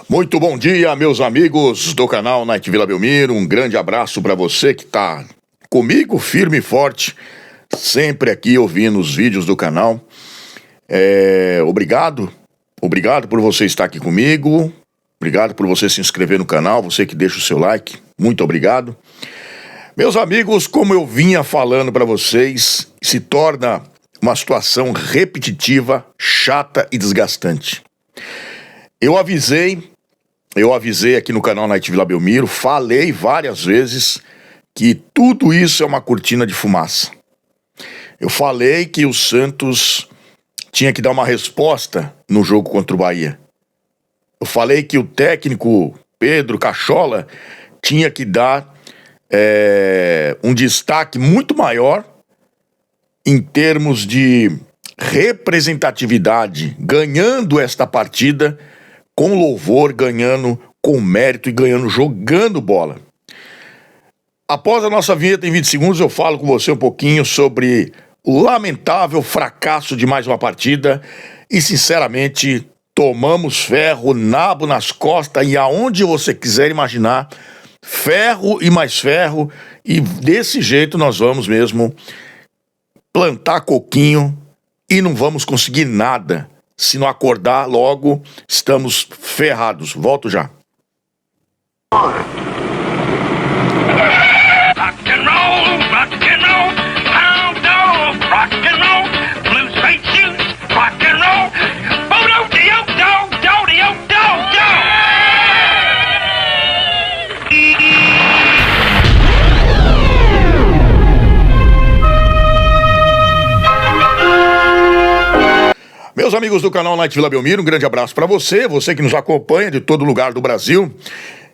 Muito bom dia, meus amigos do canal Night Vila Belmiro. Um grande abraço para você que tá comigo, firme e forte, sempre aqui ouvindo os vídeos do canal. Obrigado por você estar aqui comigo. Obrigado por você se inscrever no canal, você que deixa o seu like. Muito obrigado. Meus amigos, como eu vinha falando para vocês, se torna uma situação repetitiva, chata e desgastante. Eu avisei aqui no canal Night Vila Belmiro, falei várias vezes que tudo isso é uma cortina de fumaça. Eu falei que o Santos tinha que dar uma resposta no jogo contra o Bahia. Eu falei que o técnico Pedro Cachola tinha que dar um destaque muito maior em termos de representatividade, ganhando esta partida com louvor, ganhando com mérito e ganhando jogando bola. Após a nossa vinheta em 20 segundos, eu falo com você um pouquinho sobre o lamentável fracasso de mais uma partida e, sinceramente, tomamos ferro, nabo nas costas e aonde você quiser imaginar, ferro e mais ferro, e desse jeito nós vamos mesmo plantar coquinho e não vamos conseguir nada. Se não acordar logo, estamos ferrados. Volto já. Rock and roll, pound dog, rock and roll, blue suede shoes, rock and roll, do. Meus amigos do canal Night Vila Belmiro, um grande abraço para você que nos acompanha de todo lugar do Brasil,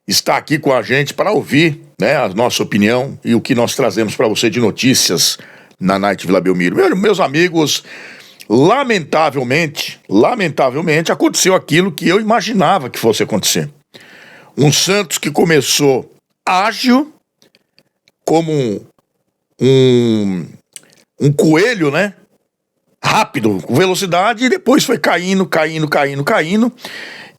está aqui com a gente para ouvir, né, a nossa opinião e o que nós trazemos para você de notícias na Night Vila Belmiro. Meus amigos, lamentavelmente, aconteceu aquilo que eu imaginava que fosse acontecer. Um Santos que começou ágil, como um coelho, né? Rápido, com velocidade, e depois foi caindo,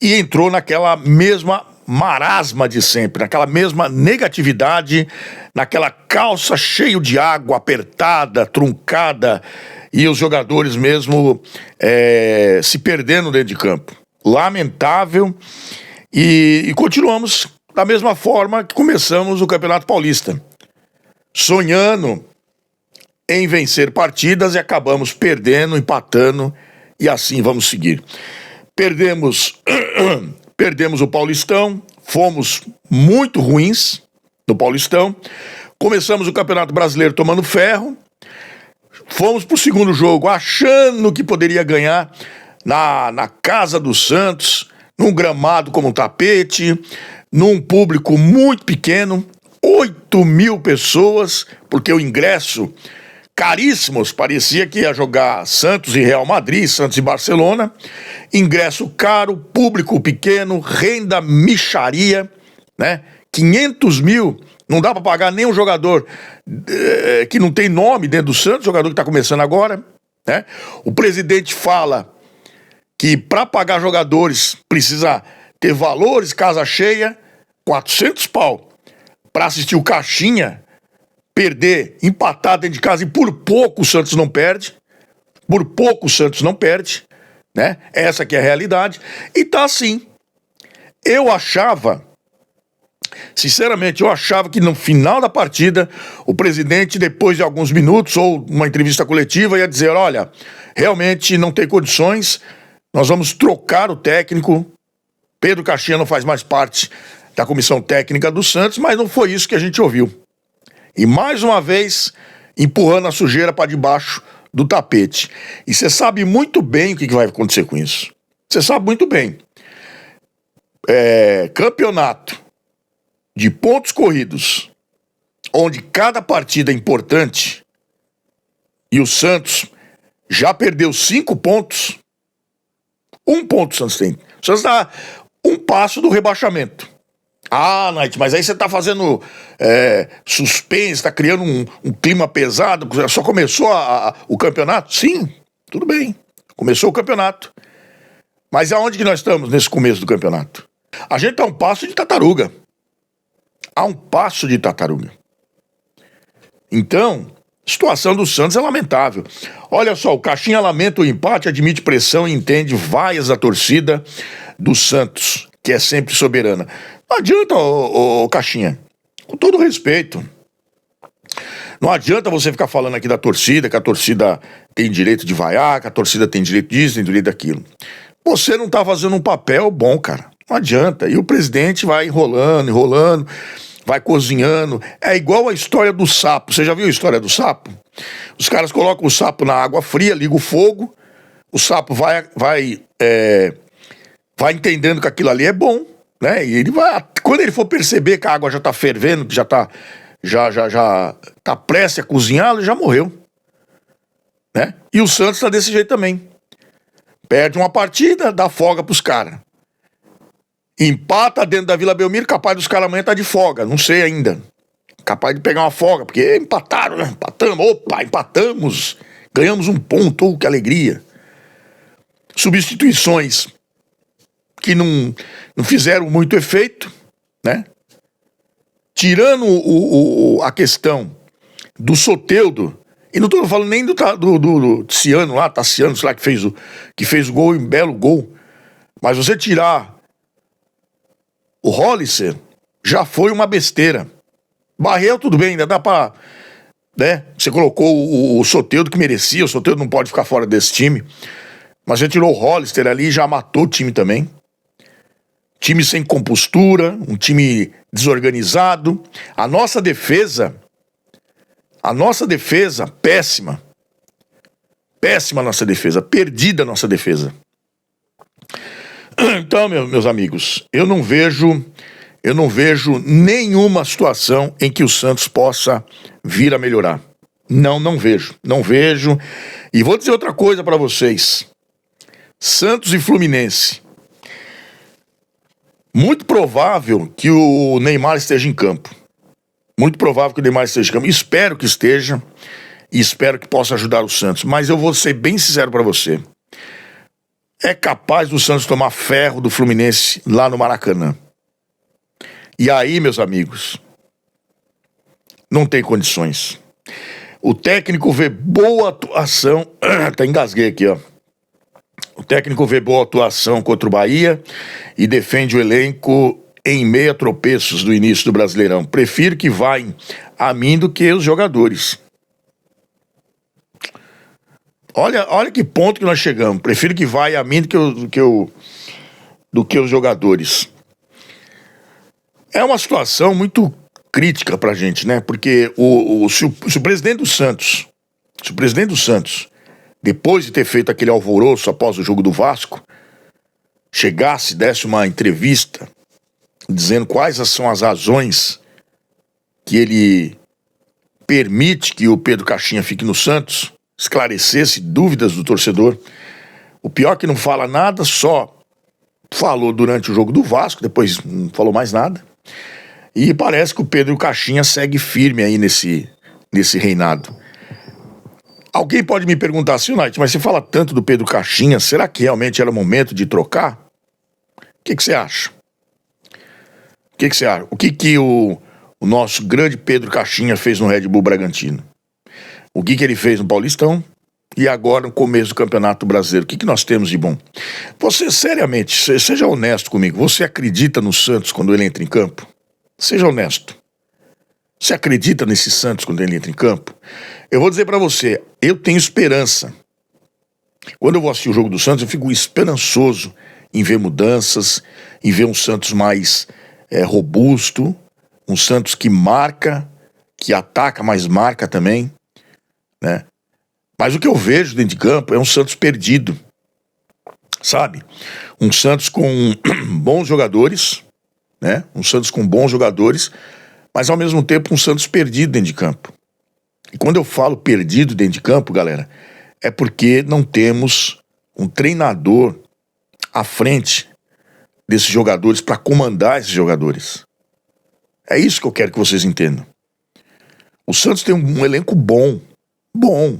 e entrou naquela mesma marasma de sempre, naquela mesma negatividade, naquela calça cheia de água, apertada, truncada, e os jogadores mesmo se perdendo dentro de campo. Lamentável, e continuamos da mesma forma que começamos o Campeonato Paulista, sonhando em vencer partidas e acabamos perdendo, empatando, e assim vamos seguir. Perdemos o Paulistão, fomos muito ruins no Paulistão, começamos o Campeonato Brasileiro tomando ferro, fomos pro segundo jogo achando que poderia ganhar na casa do Santos, num gramado como um tapete, num público muito pequeno, 8.000 pessoas, porque o ingresso caríssimos, parecia que ia jogar Santos e Real Madrid, Santos e Barcelona, ingresso caro, público pequeno, renda mixaria, né? 500 mil, não dá para pagar nem um jogador que não tem nome dentro do Santos, jogador que está começando agora, né? O presidente fala que para pagar jogadores precisa ter valores, casa cheia, 400 pau, para assistir o Caixinha, perder, empatar dentro de casa, e por pouco o Santos não perde, né? Essa que é a realidade, e tá assim. Sinceramente, eu achava que no final da partida, o presidente, depois de alguns minutos, ou uma entrevista coletiva, ia dizer, olha, realmente não tem condições, nós vamos trocar o técnico, Pedro Caixinha não faz mais parte da comissão técnica do Santos, mas não foi isso que a gente ouviu. E mais uma vez, empurrando a sujeira para debaixo do tapete. E você sabe muito bem o que vai acontecer com isso. Você sabe muito bem. Campeonato de pontos corridos, onde cada partida é importante, e o Santos já perdeu 5 pontos. 1 ponto o Santos tem. O Santos dá um passo do rebaixamento. Ah, Night, mas aí você tá fazendo suspense, tá criando um clima pesado, só começou o campeonato? Sim, tudo bem, começou o campeonato. Mas aonde que nós estamos nesse começo do campeonato? A gente tá a um passo de tartaruga. A um passo de tartaruga. Então, a situação do Santos é lamentável. Olha só, o Caixinha lamenta o empate, admite pressão e entende vaias da torcida do Santos, que é sempre soberana. Não adianta, ô Caixinha, com todo respeito, não adianta você ficar falando aqui da torcida, que a torcida tem direito de vaiar, que a torcida tem direito disso, tem direito daquilo. Você não tá fazendo um papel bom, cara. Não adianta. E o presidente vai enrolando, vai cozinhando. É igual a história do sapo. Você já viu a história do sapo? Os caras colocam o sapo na água fria, ligam o fogo, o sapo vai entendendo que aquilo ali é bom, né? E ele vai, quando ele for perceber que a água já tá fervendo, que já tá prestes a cozinhar, ele já morreu, né? E o Santos tá desse jeito também. Perde uma partida, dá folga pros caras. Empata dentro da Vila Belmiro, capaz dos caras amanhã tá de folga, não sei ainda. Capaz de pegar uma folga, porque empataram, né? Empatamos, ganhamos um ponto, que alegria. Substituições que não fizeram muito efeito, né? Tirando a questão do Soteldo, e não tô falando nem do Tassiano lá, sei lá, que fez o gol, um belo gol, mas você tirar o Hollister, já foi uma besteira. Barrel, tudo bem, ainda dá pra, né? Você colocou o Soteldo que merecia, o Soteldo não pode ficar fora desse time, mas você tirou o Hollister ali e já matou o time também. Time sem compostura, um time desorganizado. A nossa defesa, péssima. Péssima a nossa defesa, perdida a nossa defesa. Então, meus amigos, eu não vejo nenhuma situação em que o Santos possa vir a melhorar. Não vejo. E vou dizer outra coisa para vocês. Santos e Fluminense. Muito provável que o Neymar esteja em campo. Espero que esteja e espero que possa ajudar o Santos. Mas eu vou ser bem sincero para você. É capaz do Santos tomar ferro do Fluminense lá no Maracanã. E aí, meus amigos, não tem condições. O técnico vê boa atuação. Até engasguei aqui, ó. O técnico vê boa atuação contra o Bahia e defende o elenco em meio a tropeços do início do Brasileirão. Prefiro que vá a mim do que os jogadores. Olha que ponto que nós chegamos. Prefiro que vá a mim do que os jogadores. É uma situação muito crítica pra gente, né? Porque se o presidente do Santos, depois de ter feito aquele alvoroço após o jogo do Vasco, chegasse, desse uma entrevista dizendo quais são as razões que ele permite que o Pedro Caixinha fique no Santos, esclarecesse dúvidas do torcedor. O pior é que não fala nada, só falou durante o jogo do Vasco, depois não falou mais nada. E parece que o Pedro Caixinha segue firme aí nesse reinado. Alguém pode me perguntar assim, Night, mas você fala tanto do Pedro Caixinha, será que realmente era momento de trocar? O que você acha? O que o nosso grande Pedro Caixinha fez no Red Bull Bragantino? O que ele fez no Paulistão? E agora no começo do Campeonato Brasileiro? O que nós temos de bom? Você, seriamente, seja honesto comigo, você acredita no Santos quando ele entra em campo? Seja honesto. Você acredita nesse Santos quando ele entra em campo? Eu vou dizer pra você, eu tenho esperança. Quando eu vou assistir o jogo do Santos, eu fico esperançoso em ver mudanças, em ver um Santos mais robusto, um Santos que marca, que ataca, mas marca também, né? Mas o que eu vejo dentro de campo é um Santos perdido, sabe? Um Santos com bons jogadores, né? Um Santos com bons jogadores, mas ao mesmo tempo um Santos perdido dentro de campo. E quando eu falo perdido dentro de campo, galera, é porque não temos um treinador à frente desses jogadores para comandar esses jogadores. É isso que eu quero que vocês entendam. O Santos tem um elenco bom,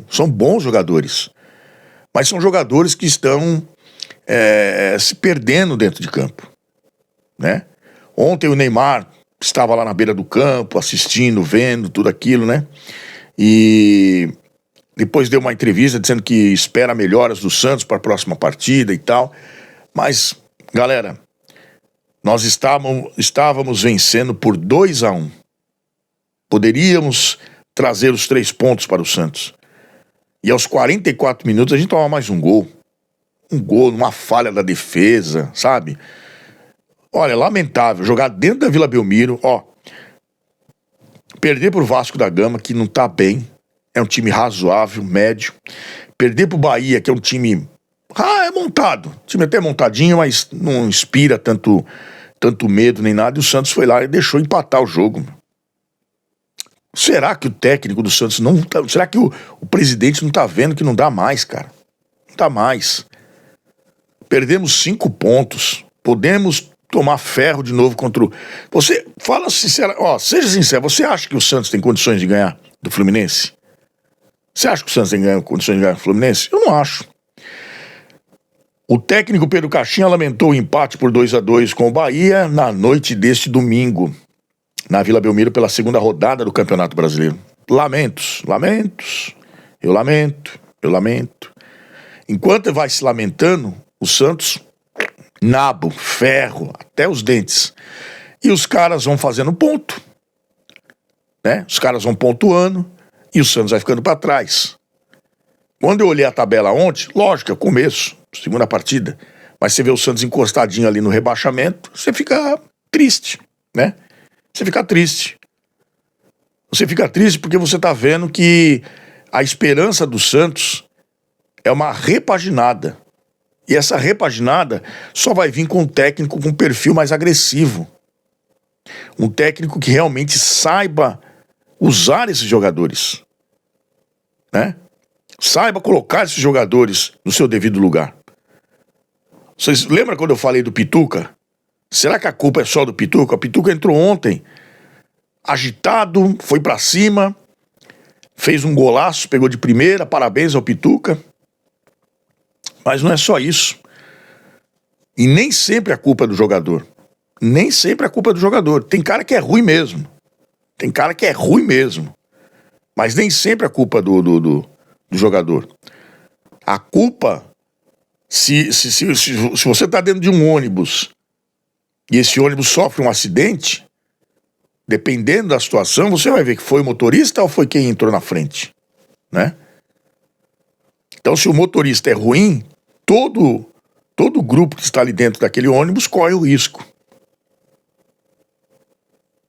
são bons jogadores, mas são jogadores que estão se perdendo dentro de campo. né? Ontem o Neymar estava lá na beira do campo, assistindo, vendo tudo aquilo, né? E depois deu uma entrevista dizendo que espera melhoras do Santos para a próxima partida e tal. Mas, galera, nós estávamos vencendo por 2-1. Poderíamos trazer os 3 pontos para o Santos. E aos 44 minutos a gente toma mais um gol. Um gol numa falha da defesa, sabe? Olha, lamentável. Jogar dentro da Vila Belmiro, ó. Perder pro Vasco da Gama, que não tá bem. É um time razoável, médio. Perder pro Bahia, que é um time... é montado. O time até montadinho, mas não inspira tanto medo nem nada. E o Santos foi lá e deixou empatar o jogo. Será que o técnico do Santos não... Será que o presidente não tá vendo que não dá mais, cara? Não dá mais. Perdemos 5 pontos. Podemos tomar ferro de novo contra o... Você fala sincero, seja sincero, você acha que o Santos tem condições de ganhar do Fluminense? Você acha que o Santos tem condições de ganhar do Fluminense? Eu não acho. O técnico Pedro Caixinha lamentou o empate por 2-2 com o Bahia na noite deste domingo, na Vila Belmiro, pela segunda rodada do Campeonato Brasileiro. Lamentos. Eu lamento. Enquanto vai se lamentando, o Santos, nabo, ferro, até os dentes. E os caras vão fazendo ponto, né? Os caras vão pontuando e o Santos vai ficando para trás. Quando eu olhei a tabela ontem, lógico, é o começo, segunda partida, mas você vê o Santos encostadinho ali no rebaixamento, você fica triste, né? Você fica triste. Você fica triste porque você tá vendo que a esperança do Santos é uma repaginada. E essa repaginada só vai vir com um técnico com um perfil mais agressivo. Um técnico que realmente saiba usar esses jogadores, né? Saiba colocar esses jogadores no seu devido lugar. Vocês lembram quando eu falei do Pituca? Será que a culpa é só do Pituca? O Pituca entrou ontem, agitado, foi pra cima, fez um golaço, pegou de primeira, parabéns ao Pituca. Mas não é só isso. E nem sempre a culpa é do jogador. Nem sempre a culpa é do jogador. Tem cara que é ruim mesmo. Mas nem sempre a culpa é do jogador. A culpa, se você está dentro de um ônibus e esse ônibus sofre um acidente, dependendo da situação, você vai ver que foi o motorista ou foi quem entrou na frente, né? Então, se o motorista é ruim, todo grupo que está ali dentro daquele ônibus corre o risco,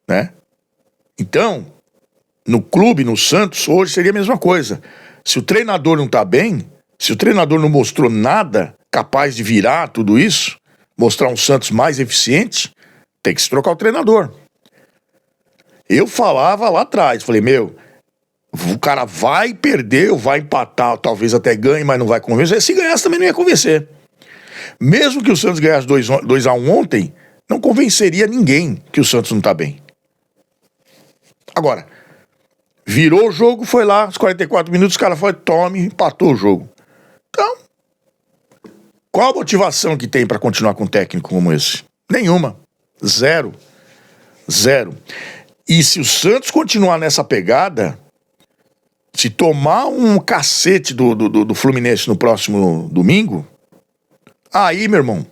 né? Então, no clube, no Santos, hoje seria a mesma coisa. Se o treinador não está bem, se o treinador não mostrou nada capaz de virar tudo isso, mostrar um Santos mais eficiente, tem que se trocar o treinador. Eu falava lá atrás, falei, o cara vai perder, ou vai empatar, talvez até ganhe, mas não vai convencer. Se ganhasse também não ia convencer. Mesmo que o Santos ganhasse 2-1 ontem, não convenceria ninguém que o Santos não tá bem. Agora, virou o jogo, foi lá, aos 44 minutos, o cara foi, empatou o jogo. Então, qual a motivação que tem pra continuar com um técnico como esse? Nenhuma. Zero. E se o Santos continuar nessa pegada, se tomar um cacete do Fluminense no próximo domingo, aí, meu irmão,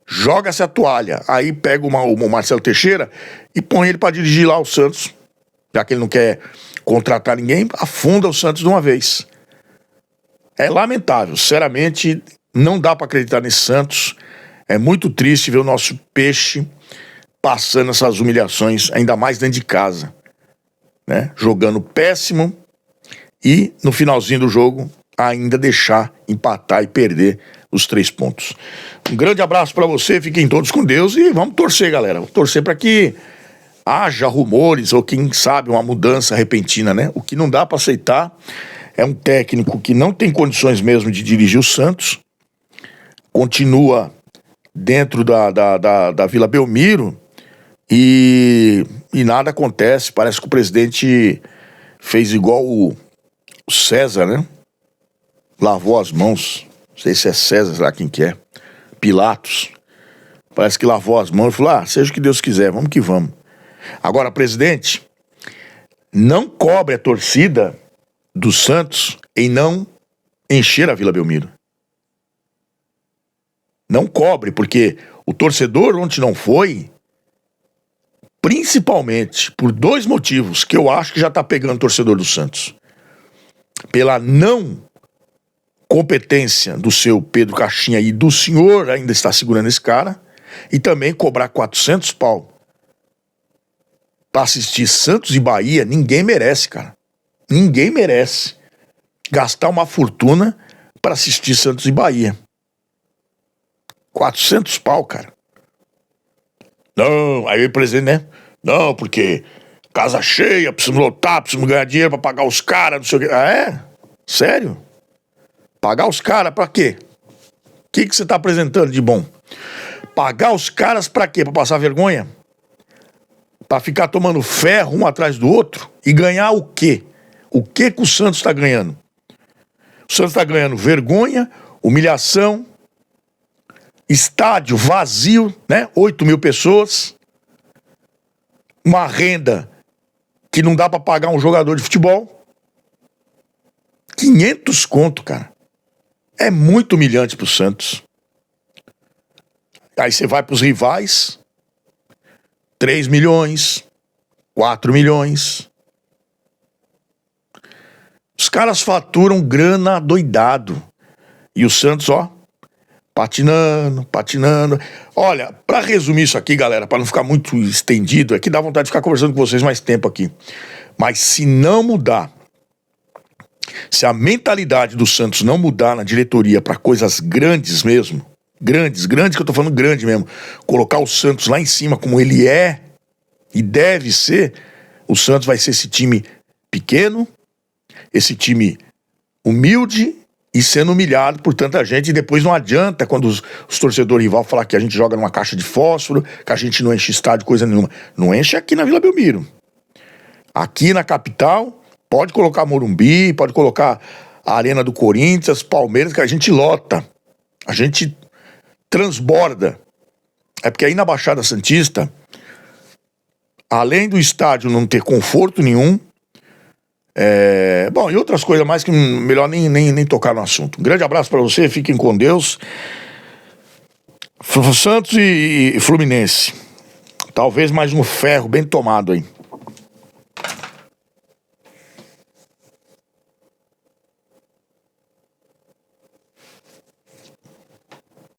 joga-se a toalha. Aí pega o Marcelo Teixeira e põe ele pra dirigir lá o Santos. Já que ele não quer contratar ninguém, afunda o Santos de uma vez. É lamentável, sinceramente, não dá pra acreditar nesse Santos. É muito triste ver o nosso peixe passando essas humilhações, ainda mais dentro de casa, né? Jogando péssimo e no finalzinho do jogo ainda deixar empatar e perder os 3 pontos. Um grande abraço pra você, fiquem todos com Deus e vamos torcer, galera. Vamos torcer pra que haja rumores ou quem sabe uma mudança repentina, né? O que não dá pra aceitar é um técnico que não tem condições mesmo de dirigir o Santos, continua dentro da Vila Belmiro e nada acontece. Parece que o presidente fez igual o César, né? Lavou as mãos. Não sei se é César, lá quem que é. Pilatos. Parece que lavou as mãos e falou, seja o que Deus quiser, vamos que vamos. Agora, presidente, não cobre a torcida do Santos em não encher a Vila Belmiro. Não cobre, porque o torcedor ontem não foi, principalmente por 2 motivos que eu acho que já tá pegando o torcedor do Santos. Pela não competência do seu Pedro Caixinha e do senhor ainda está segurando esse cara, e também cobrar 400 pau pra assistir Santos e Bahia, ninguém merece, cara. Ninguém merece gastar uma fortuna pra assistir Santos e Bahia. 400 pau, cara. Não, aí o presidente, né? Não, porque casa cheia, precisamos lotar, precisamos ganhar dinheiro pra pagar os caras, não sei o quê. Sério? Pagar os caras pra quê? O que você tá apresentando de bom? Pagar os caras pra quê? Pra passar vergonha? Pra ficar tomando ferro um atrás do outro? E ganhar o quê? O que o Santos tá ganhando? O Santos tá ganhando vergonha, humilhação, estádio vazio, né? 8 mil pessoas, uma renda que não dá pra pagar um jogador de futebol. 500 conto, cara. É muito humilhante pro Santos. Aí você vai pros rivais, 3 milhões, 4 milhões. Os caras faturam grana doidado. E o Santos, patinando. Olha, pra resumir isso aqui, galera, pra não ficar muito estendido, é que dá vontade de ficar conversando com vocês mais tempo aqui. Mas se não mudar, se a mentalidade do Santos não mudar na diretoria pra coisas grandes mesmo, grandes que eu tô falando grande mesmo, colocar o Santos lá em cima como ele é e deve ser, o Santos vai ser esse time pequeno, esse time humilde e sendo humilhado por tanta gente, e depois não adianta quando os torcedores rival falar que a gente joga numa caixa de fósforo, que a gente não enche estádio, coisa nenhuma. Não enche aqui na Vila Belmiro. Aqui na capital, pode colocar Morumbi, pode colocar a Arena do Corinthians, Palmeiras, que a gente lota. A gente transborda. É porque aí na Baixada Santista, além do estádio não ter conforto nenhum, bom, e outras coisas mais que melhor nem tocar no assunto. Um grande abraço pra você, fiquem com Deus. Santos e Fluminense. Talvez mais um ferro bem tomado aí.